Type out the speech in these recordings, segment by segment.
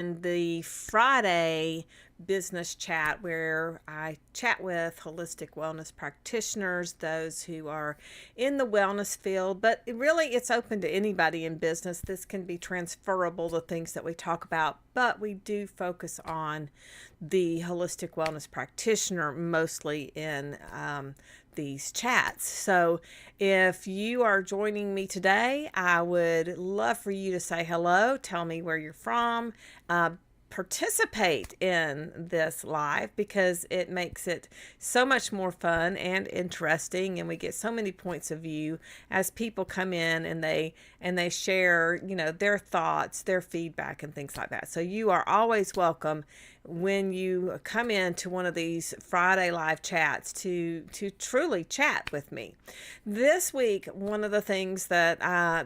the Friday business chat where I chat with holistic wellness practitioners, those who are in the wellness field, but it's open to anybody in business. This can be transferable to things that we talk about, but we do focus on the holistic wellness practitioner mostly in these chats. So if you are joining me today, I would love for you to say hello, tell me where you're from, participate in this live because it makes it so much more fun and interesting, and we get so many points of view as people come in and they share, their thoughts, their feedback and things like that. So you are always welcome when you come into one of these Friday live chats to truly chat with me. This week, one of the things that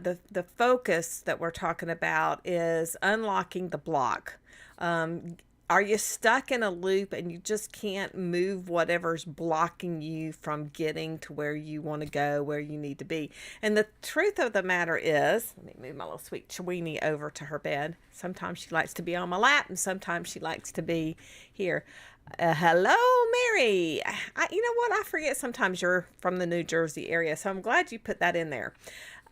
the focus that we're talking about is unlocking the block. Are you stuck in a loop and you just can't move whatever's blocking you from getting to where you want to go, where you need to be? And the truth of the matter is, let me move my little sweet Cheweenie over to her bed. Sometimes she likes to be on my lap and sometimes she likes to be here. Hello, Mary. You know what? I forget sometimes you're from the New Jersey area, so I'm glad you put that in there.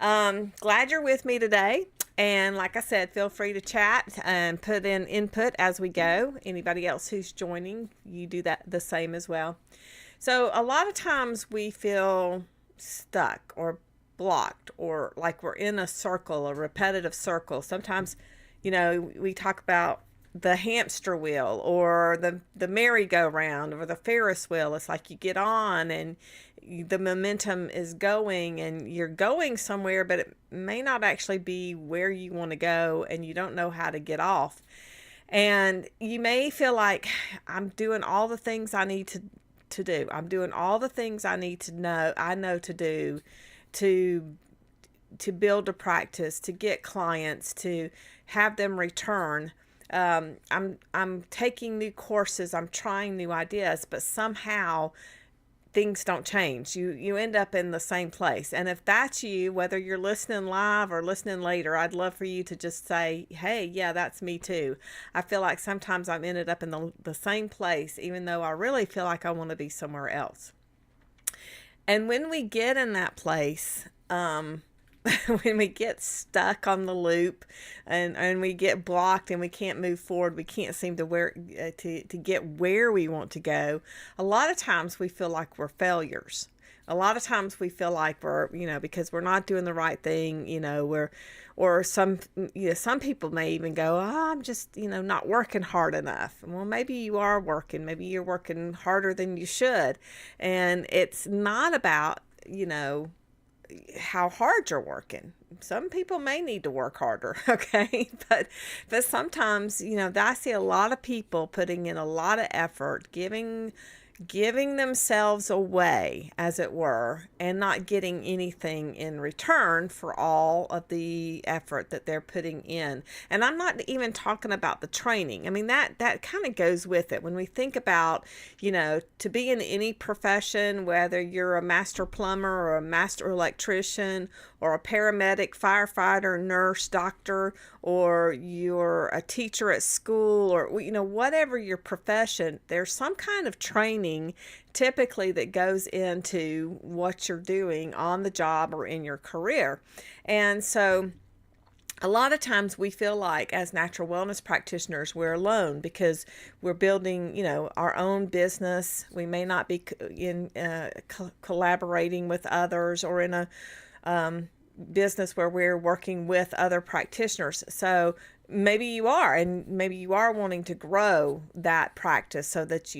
Glad you're with me today. And like I said, feel free to chat and put in input as we go. Anybody else who's joining, you do that the same as well. So a lot of times we feel stuck or blocked or like we're in a circle, a repetitive circle. Sometimes, we talk about the hamster wheel or the merry-go-round or the Ferris wheel. It's like you get on and the momentum is going and you're going somewhere, but it may not actually be where you want to go and you don't know how to get off. And you may feel like I'm doing all the things I need to do. I'm doing all the things I know to do to build a practice, to get clients, to have them return. I'm taking new courses, I'm trying new ideas, but somehow things don't change. You end up in the same place. And if that's you, whether you're listening live or listening later, I'd love for you to just say, hey, yeah, that's me too. I feel like sometimes I'm ended up in the same place, even though I really feel like I want to be somewhere else. And when we get in that place, when we get stuck on the loop and we get blocked and we can't move forward, we can't seem to get where we want to go, a lot of times we feel like we're failures. A lot of times we feel like we're, because we're not doing the right thing, or some people may even go, oh, I'm just, not working hard enough. Well, maybe you are working, maybe you're working harder than you should. And it's not about, how hard you're working. Some people may need to work harder, okay? But sometimes, I see a lot of people putting in a lot of effort, giving themselves away, as it were, and not getting anything in return for all of the effort that they're putting in. And I'm not even talking about the training. I mean, that kind of goes with it. When we think about, to be in any profession, whether you're a master plumber or a master electrician or a paramedic, firefighter, nurse, doctor, or you're a teacher at school, or, whatever your profession, there's some kind of training typically that goes into what you're doing on the job or in your career. And so a lot of times we feel like as natural wellness practitioners, we're alone because we're building, our own business. We may not be collaborating with others or in a business where we're working with other practitioners. So maybe you are, and maybe you are wanting to grow that practice so that,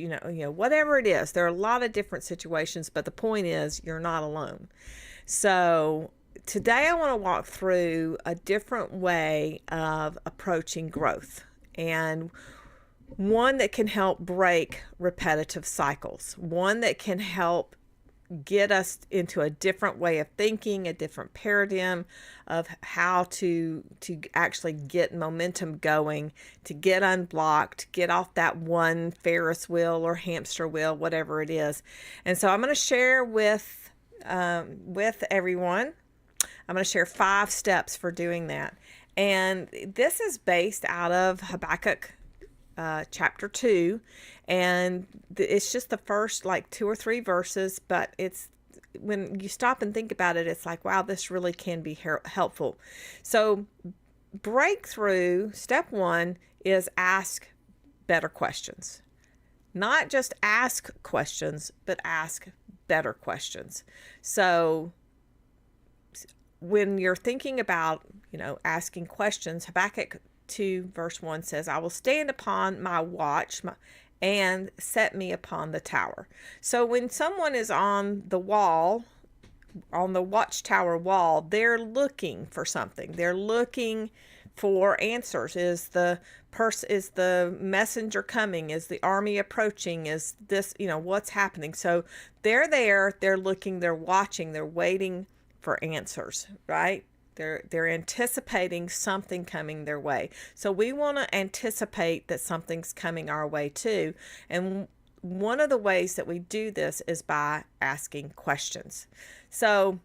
whatever it is, there are a lot of different situations, but the point is you're not alone. So today I want to walk through a different way of approaching growth, and one that can help break repetitive cycles, one that can help get us into a different way of thinking, a different paradigm of how to actually get momentum going, to get unblocked, get off that one Ferris wheel or hamster wheel, whatever it is. And so I'm going to share with everyone. I'm going to share 5 steps for doing that. And this is based out of Habakkuk chapter 2. And it's just the first like 2 or 3 verses, but it's when you stop and think about it, it's like, wow, this really can be helpful. So, breakthrough step 1 is ask better questions. Not just ask questions, but ask better questions. So, when you're thinking about, asking questions, Habakkuk 2 verse 1 says, I will stand upon my watch and set me upon the tower. So when someone is on the wall, on the watchtower wall, they're looking for something. They're looking for answers. Is the messenger coming? Is the army approaching? Is this, what's happening? So they're there, they're looking, they're watching, they're waiting for answers, right? They're anticipating something coming their way. So we want to anticipate that something's coming our way too. And one of the ways that we do this is by asking questions. So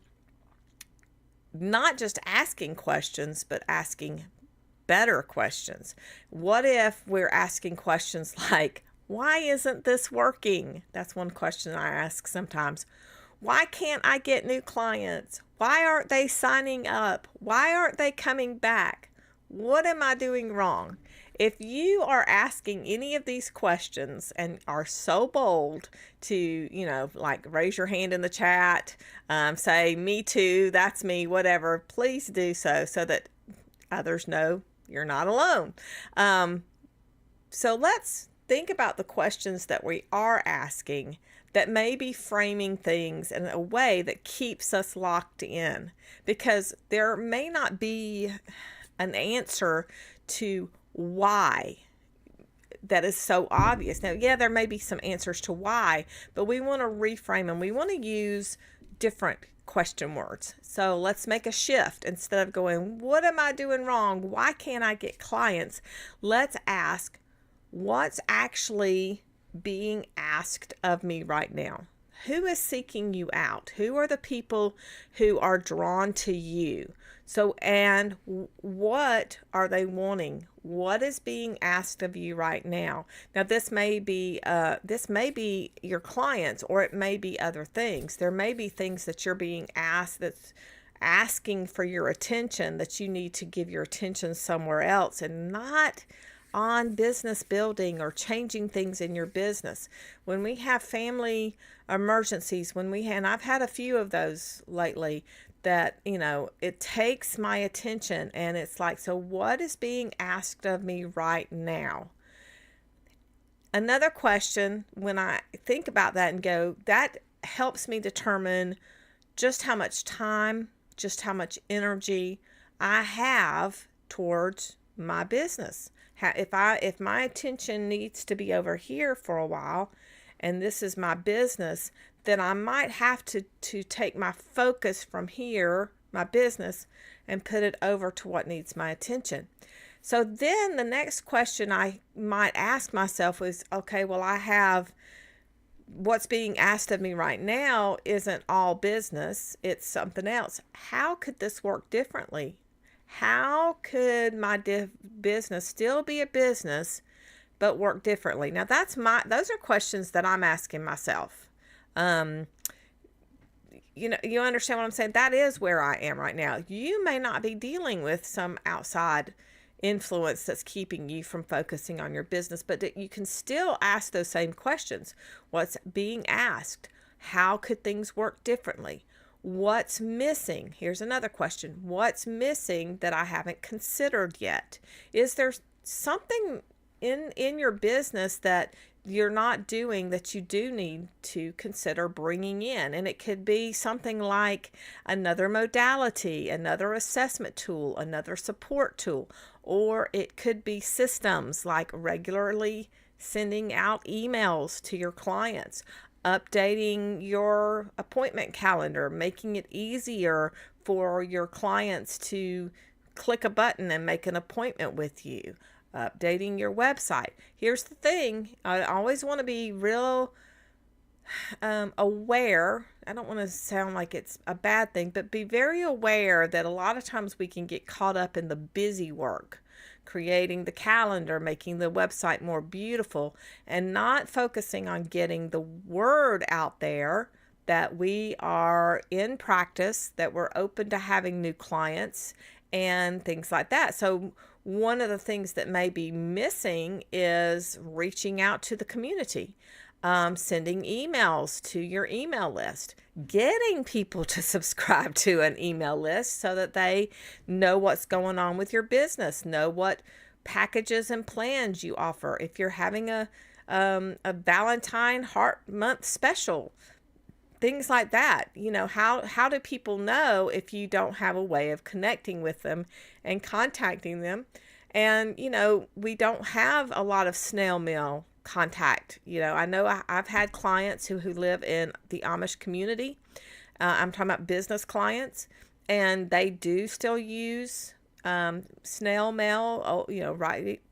not just asking questions, but asking better questions. What if we're asking questions like, why isn't this working? That's one question I ask sometimes. Why can't I get new clients? Why aren't they signing up? Why aren't they coming back? What am I doing wrong? If you are asking any of these questions and are so bold to, like raise your hand in the chat, say, me too, that's me, whatever, please do so that others know you're not alone. So let's think about the questions that we are asking that may be framing things in a way that keeps us locked in, because there may not be an answer to why that is so obvious. Now, yeah, there may be some answers to why, but we want to reframe them. We want to use different question words. So let's make a shift. Instead of going, what am I doing wrong? Why can't I get clients? Let's ask, what's actually being asked of me right now? Who is seeking you out? Who are the people who are drawn to you? So, and what are they wanting? What is being asked of you right now? Now, this may be your clients, or it may be other things. There may be things that you're being asked that's asking for your attention, that you need to give your attention somewhere else and not on business building or changing things in your business. When we have family emergencies, and I've had a few of those lately, that it takes my attention, and it's like, so what is being asked of me right now? Another question, when I think about that and go, that helps me determine just how much time, just how much energy I have towards my business. If my attention needs to be over here for a while, and this is my business, then I might have to take my focus from here, my business, and put it over to what needs my attention. So then the next question I might ask myself is, okay, well, I have what's being asked of me right now isn't all business, it's something else. How could this work differently? How could my business still be a business but work differently? Now those are questions that I'm asking myself. You understand what I'm saying? That is where I am right now. You may not be dealing with some outside influence that's keeping you from focusing on your business, but you can still ask those same questions. What's being asked? How could things work differently? What's missing? Here's another question. What's missing that I haven't considered yet? Is there something in your business that you're not doing that you do need to consider bringing in? And it could be something like another modality, another assessment tool, another support tool, or it could be systems like regularly sending out emails to your clients, updating your appointment calendar, making it easier for your clients to click a button and make an appointment with you, updating your website. Here's the thing, I always want to be real aware. I don't want to sound like it's a bad thing, but be very aware that a lot of times we can get caught up in the busy work, creating the calendar, making the website more beautiful, and not focusing on getting the word out there that we are in practice, that we're open to having new clients and things like that. So one of the things that may be missing is reaching out to the community, sending emails to your email list, getting people to subscribe to an email list so that they know what's going on with your business, know what packages and plans you offer. If you're having a Valentine Heart Month special, things like that. How do people know if you don't have a way of connecting with them and contacting them? And we don't have a lot of snail mail contact. I know I've had clients who live in the Amish community. I'm talking about business clients, and they do still use snail mail.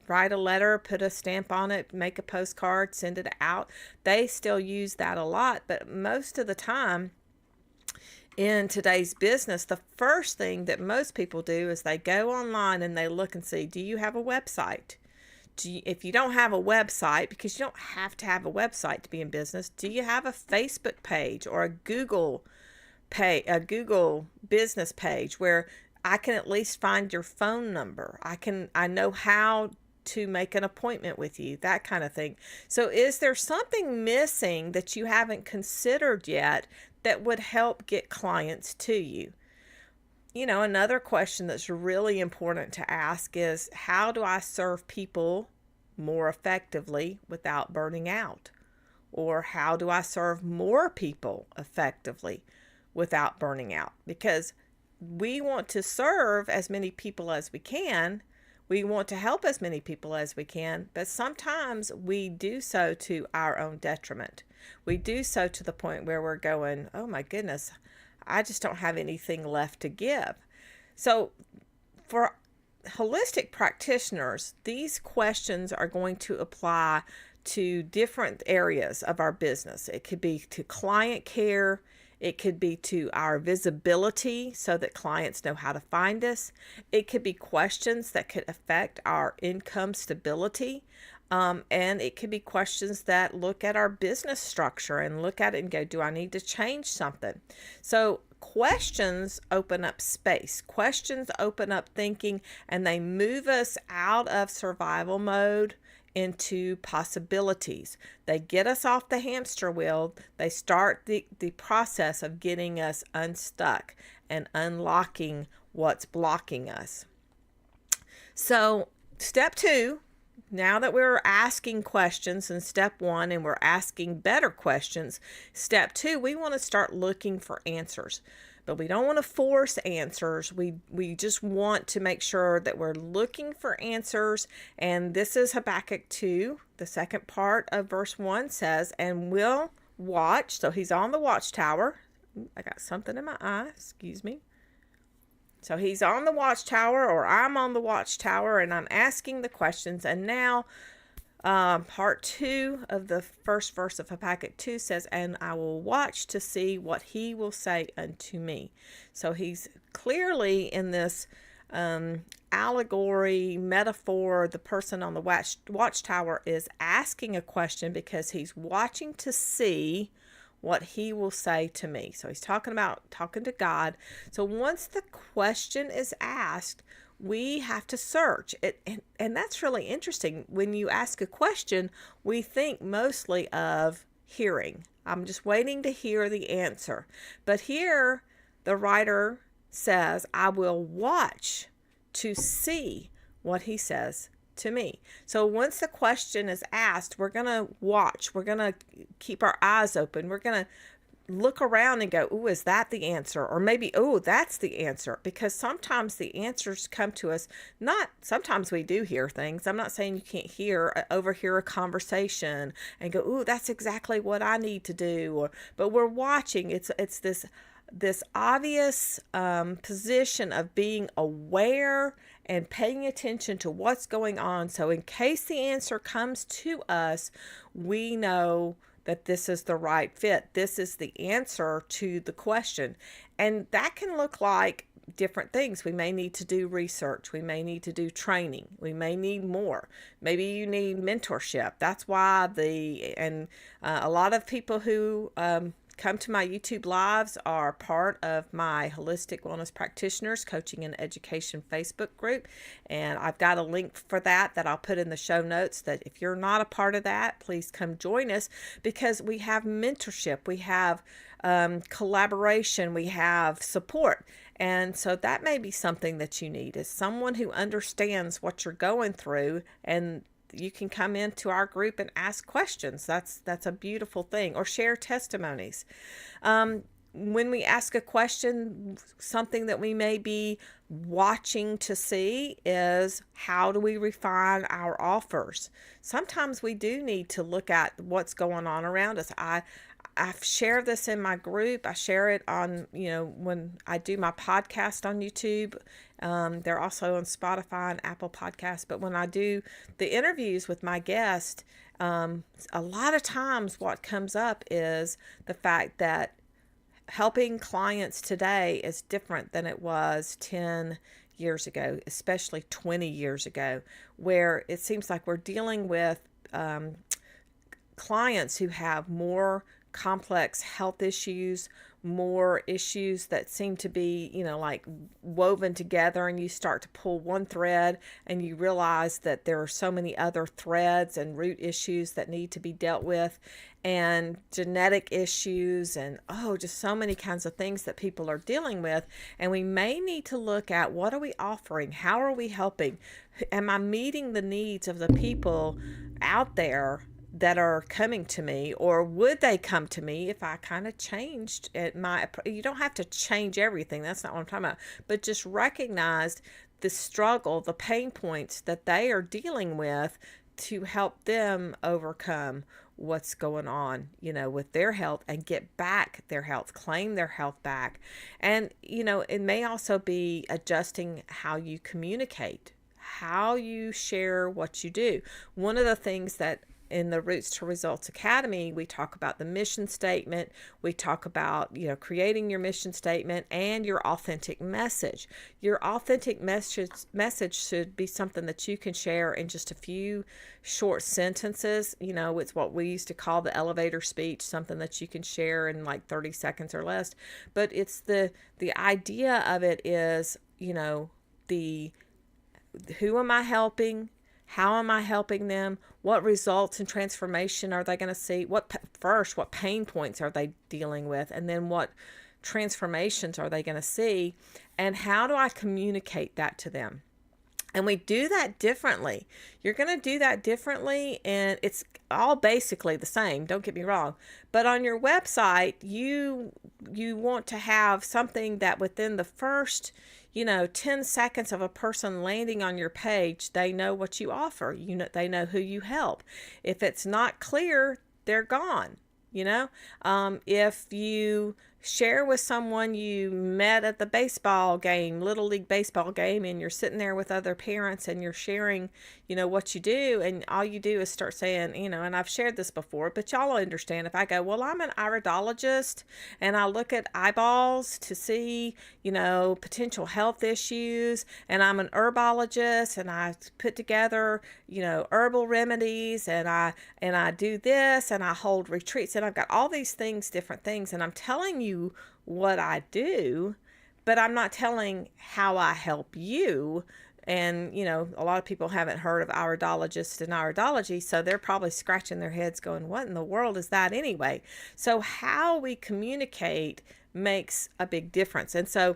Write a letter, put a stamp on it, make a postcard, send it out. They still use that a lot, but most of the time in today's business, the first thing that most people do is they go online and they look and see, do you have a website? If you don't have a website, because you don't have to have a website to be in business, do you have a Facebook page or a Google business page where I can at least find your phone number? I know how to make an appointment with you, that kind of thing. So is there something missing that you haven't considered yet that would help get clients to you? Another question that's really important to ask is, how do I serve people more effectively without burning out? Or how do I serve more people effectively without burning out? Because we want to serve as many people as we can. We want to help as many people as we can, but sometimes we do so to our own detriment. We do so to the point where we're going, oh my goodness, I just don't have anything left to give. So for holistic practitioners, these questions are going to apply to different areas of our business. It could be to client care. It could be to our visibility so that clients know how to find us. It could be questions that could affect our income stability. And it could be questions that look at our business structure and look at it and go, do I need to change something? So questions open up space. Questions open up thinking, and they move us out of survival mode into possibilities. They get us off the hamster wheel. They start the process of getting us unstuck and unlocking what's blocking us. So step 2, now that we're asking questions in step 1 and we're asking better questions, step 2, we want to start looking for answers. But we don't want to force answers. We just want to make sure that we're looking for answers. And this is Habakkuk 2. The second part of verse 1 says, and we'll watch. So he's on the watchtower. I got something in my eye. Excuse me. So he's on the watchtower, or I'm on the watchtower, and I'm asking the questions. And now part 2 of the first verse of Habakkuk 2 says, and I will watch to see what he will say unto me. So he's clearly in this allegory, metaphor. The person on the watchtower is asking a question because he's watching to see what he will say to me. So he's talking to God. So once the question is asked, we have to search it. And that's really interesting. When you ask a question, we think mostly of hearing. I'm just waiting to hear the answer. But here the writer says, I will watch to see what he says to me. So once the question is asked, we're going to watch. We're going to keep our eyes open. We're going to look around and go, ooh, is that the answer? Or maybe, oh, that's the answer. Because sometimes the answers come to us, sometimes we do hear things. I'm not saying you can't overhear a conversation and go, ooh, that's exactly what I need to do. But we're watching. It's this obvious position of being aware and paying attention to what's going on. So in case the answer comes to us, we know that this is the right fit. This is the answer to the question. And that can look like different things. We may need to do research. We may need to do training. We may need more. Maybe you need mentorship. That's why a lot of people who come to my YouTube lives are part of my Holistic Wellness Practitioners Coaching and Education Facebook group. And I've got a link for that I'll put in the show notes, that if you're not a part of that, please come join us, because we have mentorship, we have collaboration, we have support. And so that may be something that you need, is someone who understands what you're going through, and you can come into our group and ask questions. That's a beautiful thing. Or share testimonies. When we ask a question, something that we may be watching to see is, how do we refine our offers? Sometimes we do need to look at what's going on around us. I've shared this in my group. I share it on, when I do my podcast on YouTube. They're also on Spotify and Apple Podcasts. But when I do the interviews with my guest, a lot of times what comes up is the fact that helping clients today is different than it was 10 years ago, especially 20 years ago, where it seems like we're dealing with clients who have more complex health issues, more issues that seem to be, like woven together, and you start to pull one thread and you realize that there are so many other threads and root issues that need to be dealt with, and genetic issues, and just so many kinds of things that people are dealing with. And we may need to look at, what are we offering? How are we helping? Am I meeting the needs of the people out there that are coming to me, or would they come to me if I kind of changed it? You don't have to change everything. That's not what I'm talking about. But just recognize the struggle, the pain points that they are dealing with, to help them overcome what's going on, with their health, and get back their health, claim their health back. And, it may also be adjusting how you communicate, how you share what you do. One of the things that in the Roots to Results Academy, we talk about the mission statement. We talk about, creating your mission statement and your authentic message. Your authentic message should be something that you can share in just a few short sentences. It's what we used to call the elevator speech, something that you can share in like 30 seconds or less. But it's the idea of it is, who am I helping? How am I helping them? What results and transformation are they going to see? What pain points are they dealing with? And then what transformations are they going to see? And how do I communicate that to them? And we do that differently. You're going to do that differently, and it's all basically the same, don't get me wrong. But on your website, you want to have something that within the first 10 seconds of a person landing on your page, they know what you offer. They know who you help. If it's not clear, they're gone. If you share with someone you met at the baseball game, Little League baseball game, and you're sitting there with other parents and you're sharing, what you do, and all you do is start saying, and I've shared this before, but y'all understand, if I go, well, I'm an iridologist and I look at eyeballs to see, potential health issues, and I'm an herbologist and I put together, herbal remedies, and I do this, and I hold retreats, and I've got all these things, different things, and I'm telling you what I do, but I'm not telling how I help you. And, a lot of people haven't heard of iridologists and iridology, so they're probably scratching their heads going, what in the world is that anyway? So how we communicate makes a big difference. And so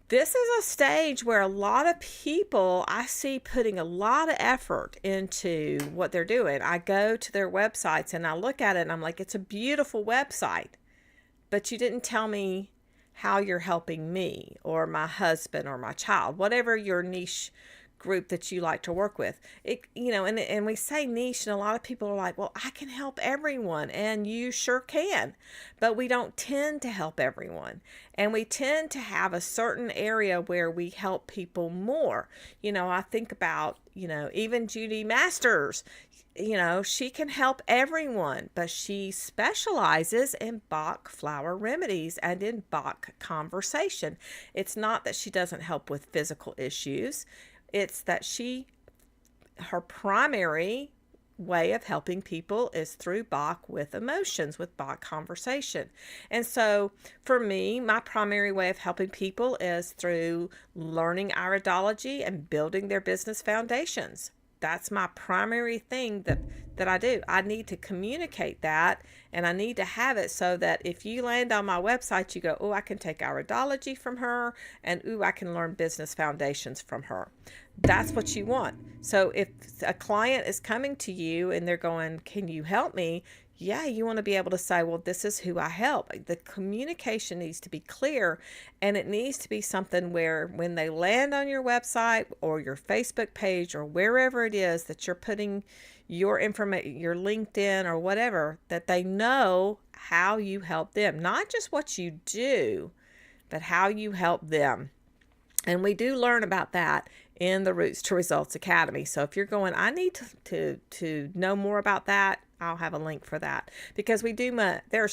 this is a stage where a lot of people I see putting a lot of effort into what they're doing. I go to their websites and I look at it and I'm like, it's a beautiful website, but you didn't tell me how you're helping me or my husband or my child, whatever your niche group that you like to work with. And we say niche, and a lot of people are like, well, I can help everyone, and you sure can, but we don't tend to help everyone. And we tend to have a certain area where we help people more. I think about, even Judy Masters. she can help everyone, but she specializes in Bach flower remedies and in Bach conversation. It's not that she doesn't help with physical issues. It's that her primary way of helping people is through Bach with emotions, with Bach conversation. And so for me, my primary way of helping people is through learning Iridology and building their business foundations. That's my primary thing that I do. I need to communicate that, and I need to have it so that if you land on my website, you go, oh, I can take Iridology from her, and ooh, I can learn business foundations from her. That's what you want. So if a client is coming to you and they're going, can you help me? Yeah, you want to be able to say, well, this is who I help. The communication needs to be clear, and it needs to be something where when they land on your website or your Facebook page or wherever it is that you're putting your information, your LinkedIn or whatever, that they know how you help them. Not just what you do, but how you help them. And we do learn about that in the Roots to Results Academy. So if you're going, I need to know more about that, I'll have a link for that, because we do there are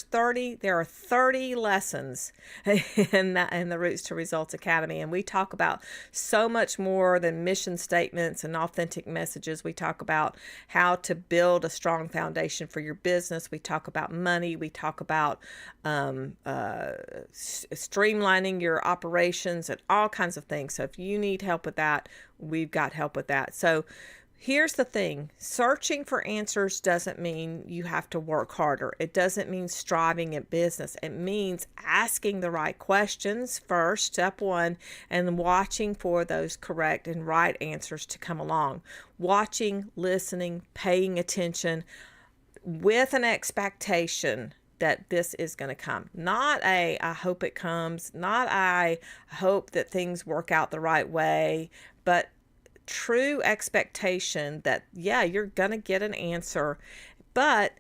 30 lessons in the Roots to Results Academy, and we talk about so much more than mission statements and authentic messages. We talk about how to build a strong foundation for your business. We talk about money. We talk about streamlining your operations and all kinds of things. So if you need help with that, we've got help with that. So here's the thing. Searching for answers doesn't mean you have to work harder. It doesn't mean striving at business. It means asking the right questions first, step one, and watching for those correct and right answers to come along. Watching, listening, paying attention with an expectation that this is going to come. Not I hope it comes, not I hope that things work out the right way, but true expectation that, yeah, you're going to get an answer, but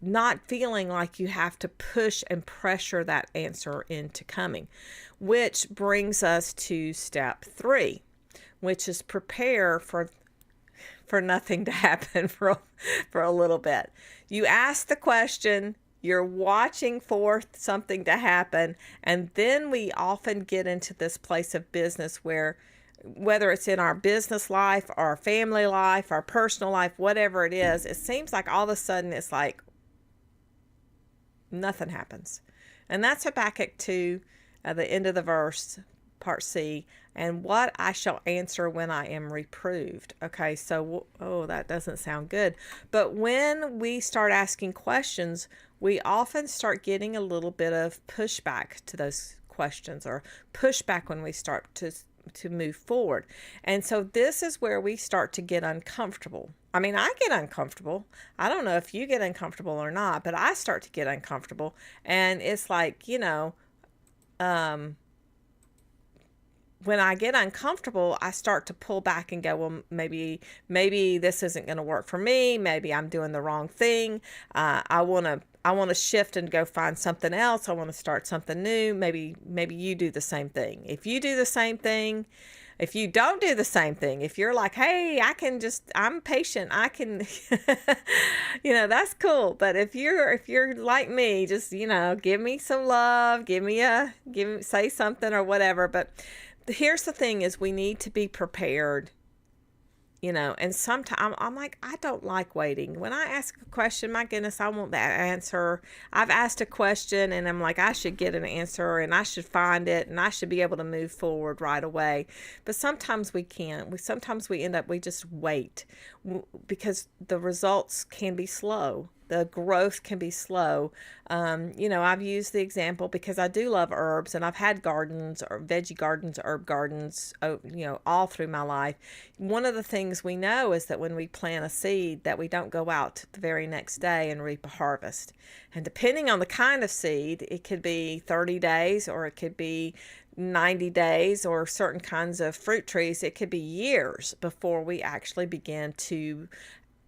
not feeling like you have to push and pressure that answer into coming, which brings us to step 3, which is prepare for nothing to happen for a little bit. You ask the question, you're watching for something to happen, and then we often get into this place of business where, whether it's in our business life, our family life, our personal life, whatever it is, it seems like all of a sudden it's like nothing happens. And that's Habakkuk 2, at the end of the verse, part C, and what I shall answer when I am reproved. Okay, so, that doesn't sound good. But when we start asking questions, we often start getting a little bit of pushback to those questions, or pushback when we start to move forward. And so this is where we start to get uncomfortable. I mean, I get uncomfortable. I don't know if you get uncomfortable or not, but I start to get uncomfortable. And it's like, when I get uncomfortable, I start to pull back and go, well, maybe this isn't going to work for me. Maybe I'm doing the wrong thing. I want to shift and go find something else. I want to start something new. Maybe you do the same thing. If you do the same thing, if you don't do the same thing, if you're like, hey, I'm patient, I can, that's cool. But if you're like me, just, give me some love, say something or whatever. But here's the thing is, we need to be prepared, and sometimes I'm like, I don't like waiting. When I ask a question, my goodness, I want that answer. I've asked a question and I'm like, I should get an answer and I should find it and I should be able to move forward right away. But sometimes we can't. Sometimes we end up, we just wait because the results can be slow. The growth can be slow. I've used the example because I do love herbs, and I've had gardens, or veggie gardens, herb gardens, all through my life. One of the things we know is that when we plant a seed, that we don't go out the very next day and reap a harvest. And depending on the kind of seed, it could be 30 days or it could be 90 days, or certain kinds of fruit trees, it could be years before we actually begin to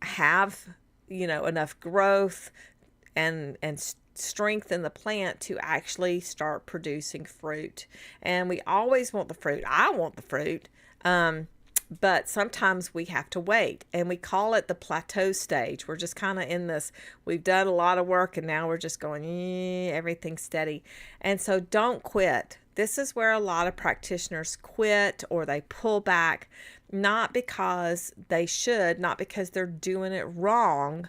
have enough growth and strength in the plant to actually start producing fruit. And we always want the fruit. I want the fruit. But sometimes we have to wait, and we call it the plateau stage. We're just kind of in this, we've done a lot of work and now we're just going, everything's steady. And so don't quit. This is where a lot of practitioners quit or they pull back, not because they should, not because they're doing it wrong,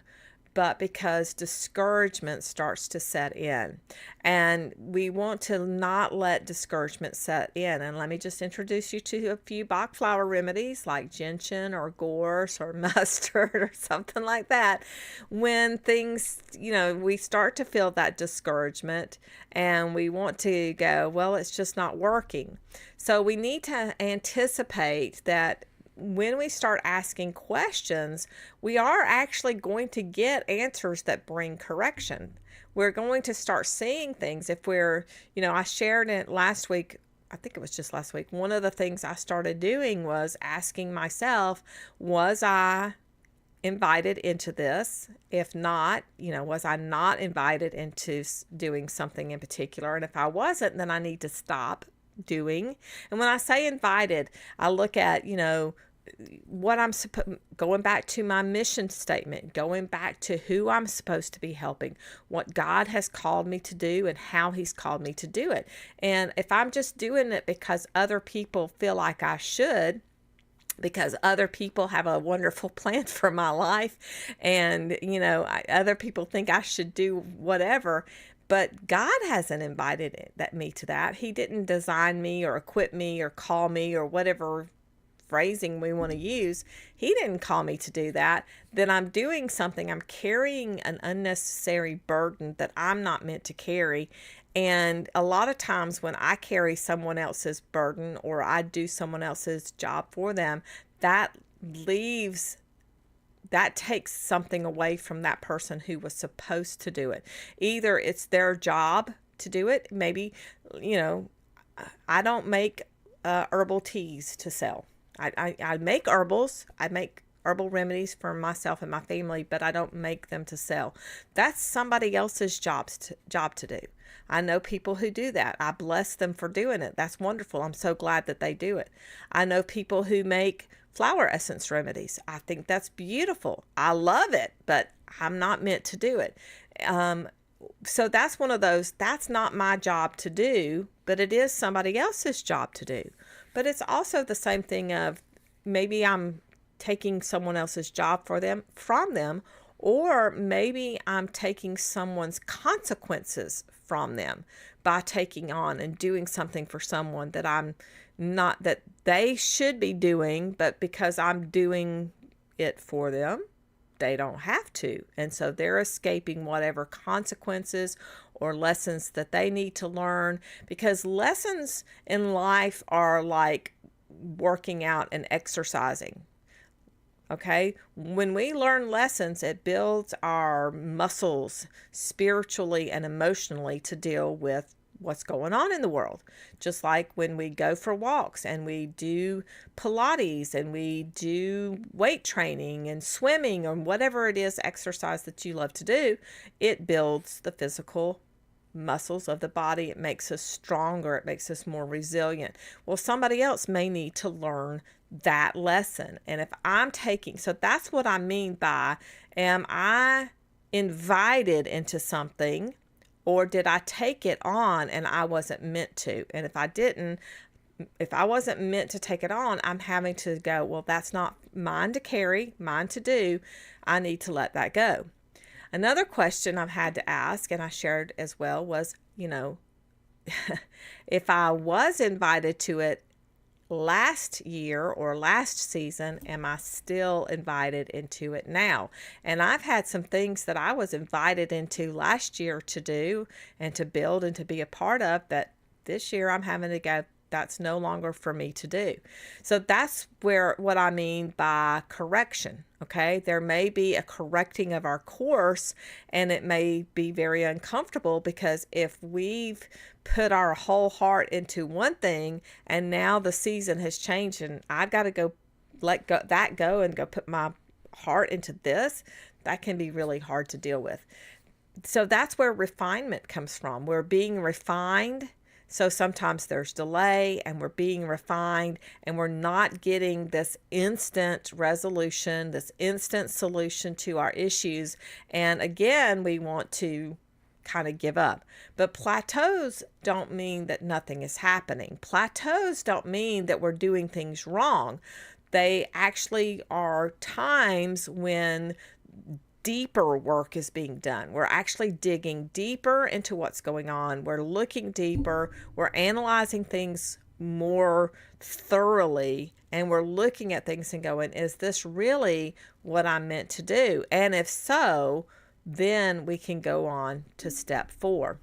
but because discouragement starts to set in. And we want to not let discouragement set in. And let me just introduce you to a few Bach flower remedies like gentian or gorse or mustard or something like that. When things, we start to feel that discouragement and we want to go, well, it's just not working. So we need to anticipate that when we start asking questions, we are actually going to get answers that bring correction. We're going to start seeing things. If we're, I shared it last week, I think it was just last week. One of the things I started doing was asking myself, was I invited into this? If not, was I not invited into doing something in particular? And if I wasn't, then I need to stop doing. And when I say invited, I look at, what I'm going back to my mission statement, going back to who I'm supposed to be helping, what God has called me to do and how he's called me to do it. And if I'm just doing it because other people feel like I should, because other people have a wonderful plan for my life and, other people think I should do whatever, but God hasn't invited me to that. He didn't design me or equip me or call me or whatever phrasing we want to use. He didn't call me to do that. Then I'm doing something. I'm carrying an unnecessary burden that I'm not meant to carry. And a lot of times when I carry someone else's burden or I do someone else's job for them, that takes something away from that person who was supposed to do it. Either it's their job to do it. Maybe, I don't make herbal teas to sell. I make herbals. I make herbal remedies for myself and my family, but I don't make them to sell. That's somebody else's job to do. I know people who do that. I bless them for doing it. That's wonderful. I'm so glad that they do it. I know people who make flower essence remedies. I think that's beautiful. I love it, but I'm not meant to do it. So that's one of those, that's not my job to do, but it is somebody else's job to do. But it's also the same thing of maybe I'm taking someone else's job from them, or maybe I'm taking someone's consequences from them by taking on and doing something for someone that that they should be doing, but because I'm doing it for them, they don't have to. And so they're escaping whatever consequences or lessons that they need to learn, because lessons in life are like working out and exercising. Okay? When we learn lessons, it builds our muscles spiritually and emotionally to deal with what's going on in the world. Just like when we go for walks and we do Pilates and we do weight training and swimming or whatever it is, exercise that you love to do, it builds the physical muscles of the body. It makes us stronger. It makes us more resilient. Well, somebody else may need to learn that lesson. And if I'm so that's what I mean by, am I invited into something, or did I take it on and I wasn't meant to? And if I wasn't meant to take it on, I'm having to go, well, that's not mine to carry, mine to do. I need to let that go. Another question I've had to ask, and I shared as well, was, if I was invited to it last year or last season, am I still invited into it now? And I've had some things that I was invited into last year to do and to build and to be a part of that this year I'm having to go, that's no longer for me to do. So that's what I mean by correction. Okay. There may be a correcting of our course, and it may be very uncomfortable, because if we've put our whole heart into one thing and now the season has changed and I've got to let go and go put my heart into this, that can be really hard to deal with. So that's where refinement comes from. We're being refined So sometimes there's delay and we're being refined and we're not getting this instant resolution, this instant solution to our issues. And again, we want to kind of give up. But plateaus don't mean that nothing is happening. Plateaus don't mean that we're doing things wrong. They actually are times when deeper work is being done. We're actually digging deeper into what's going on. We're looking deeper. We're analyzing things more thoroughly, and we're looking at things and going, is this really what I'm meant to do? And if so, then we can go on to step 4.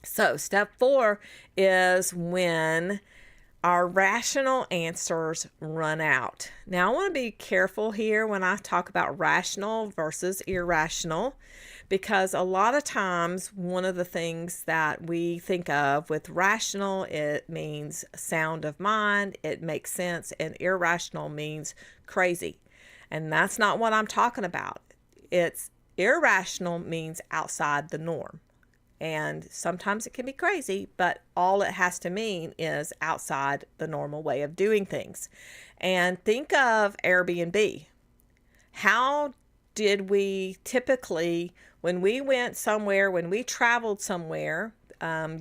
So step 4 is when our rational answers run out. Now, I want to be careful here when I talk about rational versus irrational, because a lot of times one of the things that we think of with rational, it means sound of mind, it makes sense, and irrational means crazy. And that's not what I'm talking about. It's irrational means outside the norm. And sometimes it can be crazy, but all it has to mean is outside the normal way of doing things. And think of Airbnb. How did we typically, when we went somewhere, when we traveled somewhere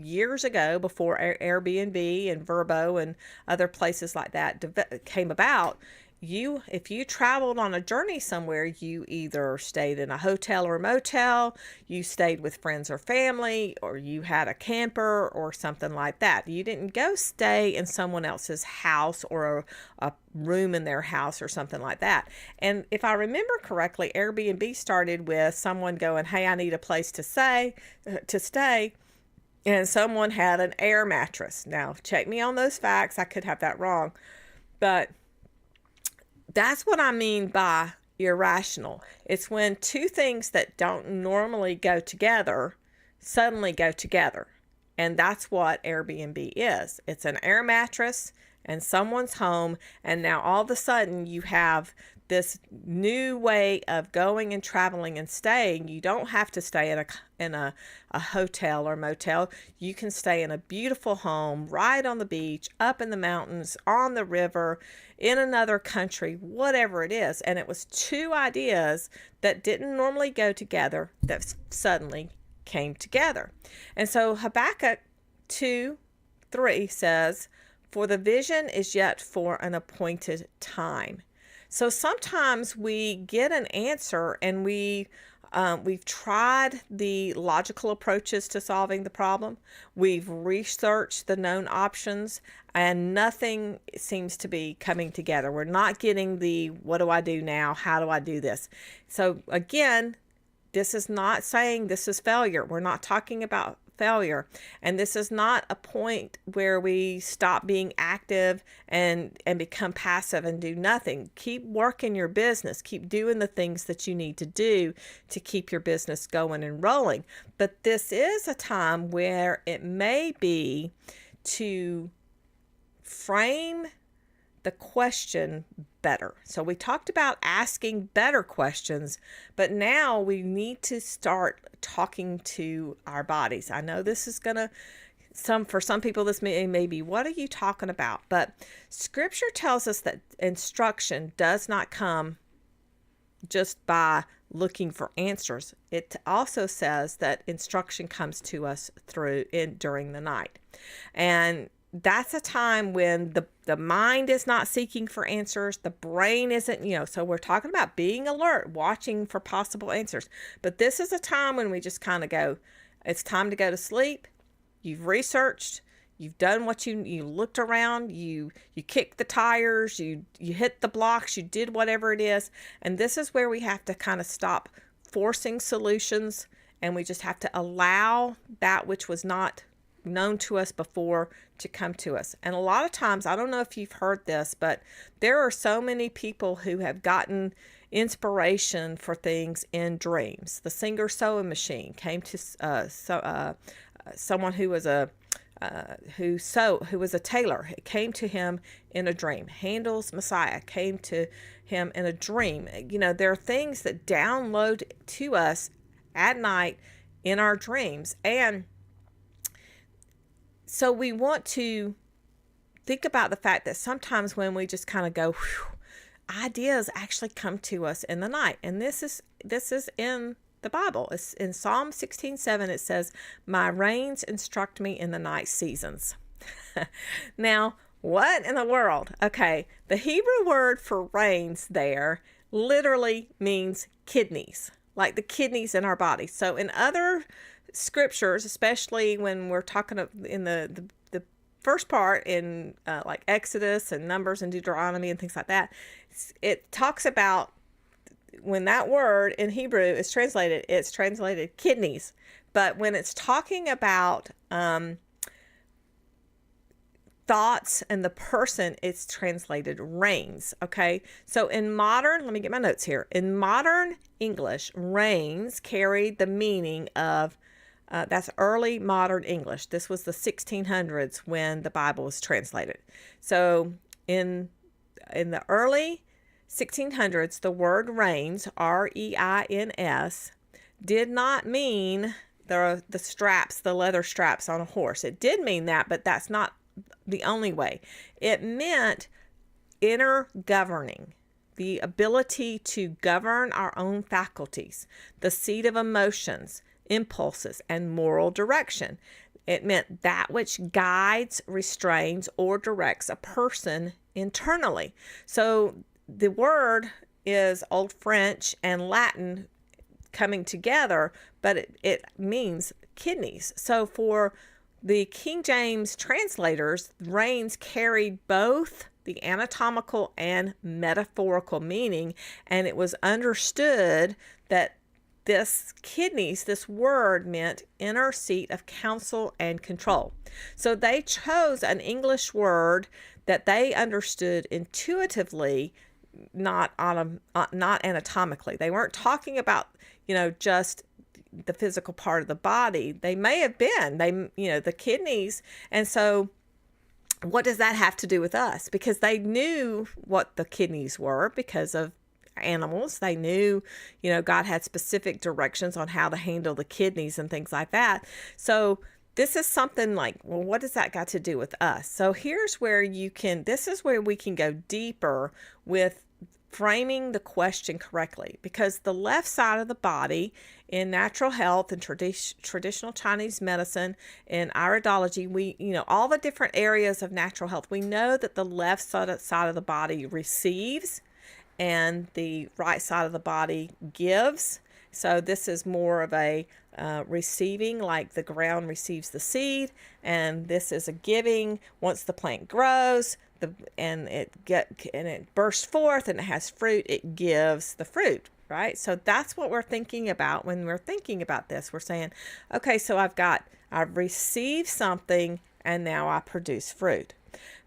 years ago before Airbnb and Vrbo and other places like that came about, if you traveled on a journey somewhere, you either stayed in a hotel or a motel, you stayed with friends or family, or you had a camper or something like that. You didn't go stay in someone else's house or a room in their house or something like that. And if I remember correctly, Airbnb started with someone going, hey, I need a place to stay, and someone had an air mattress. Now, check me on those facts. I could have that wrong, but that's what I mean by irrational. It's when two things that don't normally go together suddenly go together. And that's what Airbnb is. It's an air mattress and someone's home, and now all of a sudden you have this new way of going and traveling and staying. You don't have to stay in a hotel or motel. You can stay in a beautiful home right on the beach, up in the mountains, on the river, in another country, whatever it is. And it was two ideas that didn't normally go together that suddenly came together. And so Habakkuk 2:3 says, for the vision is yet for an appointed time. So sometimes we get an answer and we've tried the logical approaches to solving the problem. We've researched the known options and nothing seems to be coming together. We're not getting the, what do I do now? How do I do this? So again, this is not saying this is failure. We're not talking about failure. And this is not a point where we stop being active and become passive and do nothing. Keep working your business. Keep doing the things that you need to do to keep your business going and rolling. But this is a time where it may be to frame the question better. So we talked about asking better questions, but now we need to start talking to our bodies. I know this is for some people this may be, what are you talking about? But scripture tells us that instruction does not come just by looking for answers. It also says that instruction comes to us during the night. And that's a time when the mind is not seeking for answers. The brain isn't, so we're talking about being alert, watching for possible answers. But this is a time when we just kind of go, it's time to go to sleep. You've researched, you've done what you looked around, you kicked the tires, you hit the blocks, you did whatever it is. And this is where we have to kind of stop forcing solutions, and we just have to allow that which was not known to us before to come to us. And a lot of times, I don't know if you've heard this, but there are so many people who have gotten inspiration for things in dreams. The Singer Sewing Machine came to someone who was a tailor. It came to him in a dream. Handel's Messiah came to him in a dream. There are things that download to us at night in our dreams. And So we want to think about the fact that sometimes when we just kind of go, whew, ideas actually come to us in the night. And this is in the Bible. It's in Psalm 16:7. It says, "My reins instruct me in the night seasons." Now, what in the world? Okay, the Hebrew word for reins there literally means kidneys, like the kidneys in our body. So in other scriptures, especially when we're talking in the first part in like Exodus and Numbers and Deuteronomy and things like that, it talks about when that word in Hebrew is translated, it's translated kidneys. But when it's talking about thoughts and the person, it's translated reins. Okay, so in modern, let me get my notes here. In modern English, reins carried the meaning of that's early modern English. This was the 1600s when the Bible was translated. So in the early 1600s, the word reins, reins, did not mean the straps, the leather straps on a horse. It did mean that, but that's not the only way. It meant inner governing, the ability to govern our own faculties, the seat of emotions, impulses, and moral direction. It meant that which guides, restrains, or directs a person internally. So the word is Old French and Latin coming together, but it means kidneys. So for the King James translators, reins carried both the anatomical and metaphorical meaning, and it was understood that this kidneys, this word meant inner seat of counsel and control. So they chose an English word that they understood intuitively, not anatomically. They weren't talking about, just the physical part of the body. They may have been, the kidneys. And so what does that have to do with us? Because they knew what the kidneys were because of animals. They knew, God had specific directions on how to handle the kidneys and things like that. So this is something like, well, what does that got to do with us? So here's where this is where we can go deeper with framing the question correctly, because the left side of the body in natural health and traditional Chinese medicine and iridology, all the different areas of natural health, we know that the left side of the body receives and the right side of the body gives. So this is more of a receiving, like the ground receives the seed, and this is a giving. Once the plant grows, and it bursts forth and it has fruit, it gives the fruit, right? So that's what we're thinking about when we're thinking about this. We're saying, okay, so I've received something and now I produce fruit.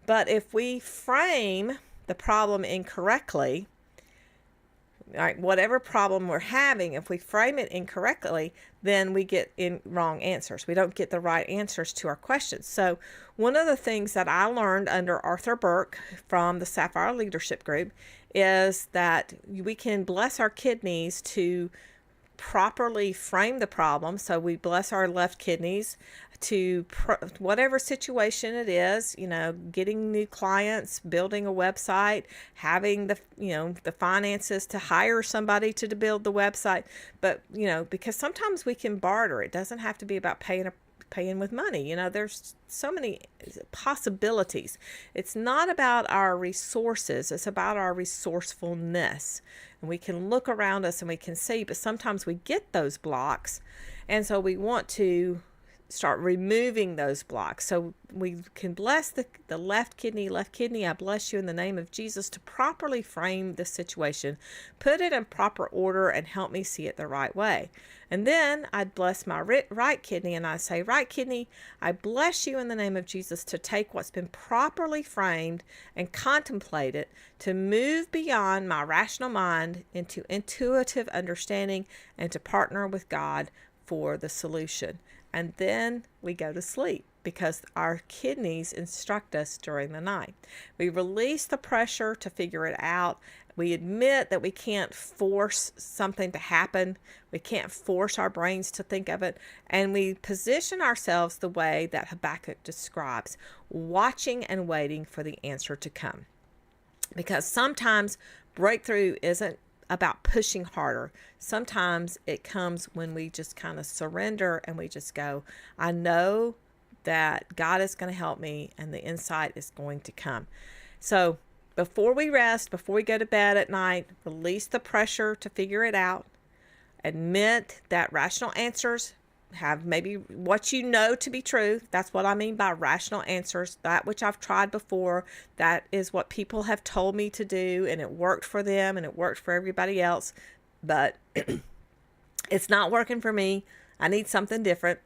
But if we frame the problem incorrectly, right, whatever problem we're having, if we frame it incorrectly, then we get in wrong answers. We don't get the right answers to our questions. So one of the things that I learned under Arthur Burke from the Sapphire Leadership Group is that we can bless our kidneys to properly frame the problem. So we bless our left kidneys to whatever situation it is, getting new clients, building a website, having the finances to hire somebody to build the website. But, because sometimes we can barter. It doesn't have to be about paying with money. There's so many possibilities. It's not about our resources. It's about our resourcefulness. And we can look around us and we can see, but sometimes we get those blocks. And so we want to start removing those blocks. So we can bless the left kidney. I bless you in the name of Jesus to properly frame the situation, put it in proper order, and help me see it the right way. And then I'd bless my right kidney, and I say, right kidney, I bless you in the name of Jesus to take what's been properly framed and contemplate it, to move beyond my rational mind into intuitive understanding, and to partner with God for the solution. And then we go to sleep. because our kidneys instruct us during the night. We release the pressure to figure it out. We admit that we can't force something to happen. We can't force our brains to think of it. And we position ourselves the way that Habakkuk describes, watching and waiting for the answer to come. Because sometimes breakthrough isn't about pushing harder. Sometimes it comes when we just kind of surrender and we just go, I know that God is going to help me and the insight is going to come. So before we rest, before we go to bed at night, release the pressure to figure it out. Admit that rational answers have maybe what you know to be true. That's what I mean by rational answers. That which I've tried before, that is what people have told me to do, and it worked for them and it worked for everybody else. But it's not working for me. I need something different.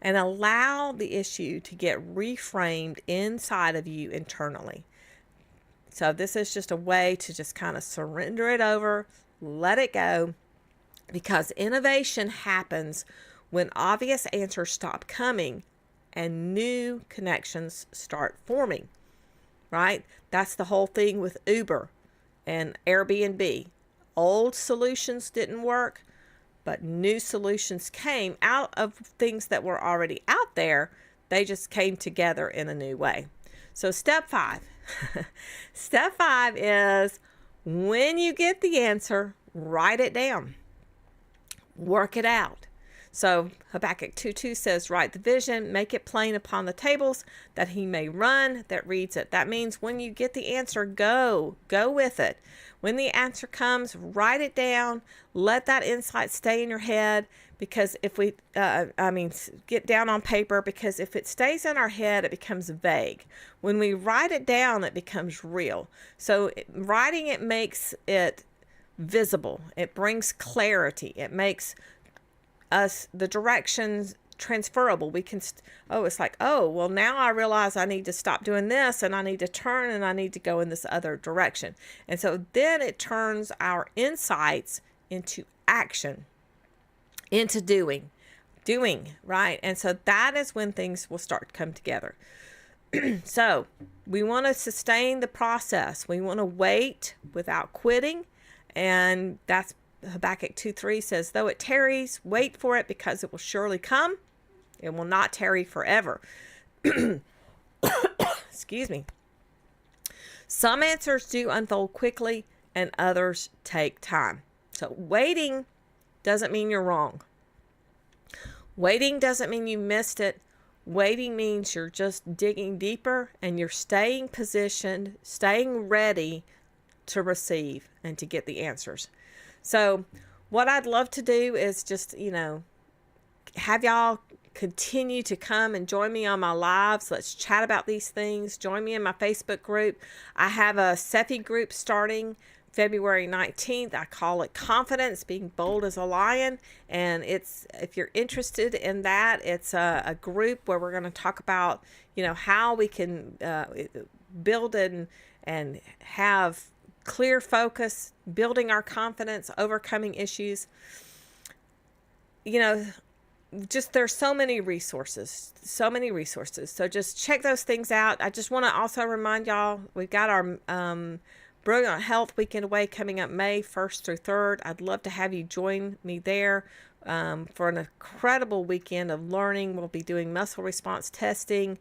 And allow the issue to get reframed inside of you internally. So this is just a way to just kind of surrender it over, let it go, because innovation happens when obvious answers stop coming and new connections start forming, right? That's the whole thing with Uber and Airbnb. Old solutions didn't work, but new solutions came out of things that were already out there. They just came together in a new way. So step 5. Step 5 is when you get the answer, write it down. Work it out. So Habakkuk 2:2 says, write the vision, make it plain upon the tables, that he may run that reads it. That means when you get the answer, go with it. When the answer comes, write it down. Let that insight stay in your head, because if we, get down on paper, because if it stays in our head, it becomes vague. When we write it down, it becomes real. So writing it makes it visible. It brings clarity. It makes us the directions transferable. We can it's like, well, now I realize I need to stop doing this and I need to turn and I need to go in this other direction. And so then it turns our insights into action, into doing, right? And so that is when things will start to come together. So we want to sustain the process. We want to wait without quitting. And that's Habakkuk 2:3 says, though it tarries, wait for it, because it will surely come. It will not tarry forever. Excuse me. Some answers do unfold quickly and others take time. So waiting doesn't mean you're wrong. Waiting doesn't mean you missed it. Waiting means you're just digging deeper and you're staying positioned, staying ready to receive and to get the answers. So what I'd love to do is just, have y'all continue to come and join me on my lives. Let's chat about these things. Join me in my Facebook group. I have a Sephi group starting February 19th. I call it Confidence, Being Bold as a Lion. And if you're interested in that, it's a group where we're going to talk about, how we can build and have clear focus, building our confidence, overcoming issues. Just there's so many resources. So just check those things out. I just want to also remind y'all, we've got our Brilliant Health Weekend Away coming up May 1st through 3rd. I'd love to have you join me there for an incredible weekend of learning. We'll be doing muscle response testing,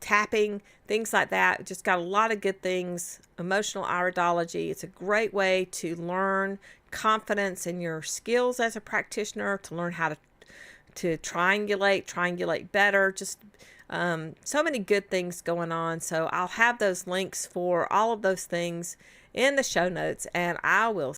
tapping, things like that. Just got a lot of good things. Emotional iridology. It's a great way to learn confidence in your skills as a practitioner, to learn how to triangulate better. Just so many good things going on. So I'll have those links for all of those things in the show notes, and I will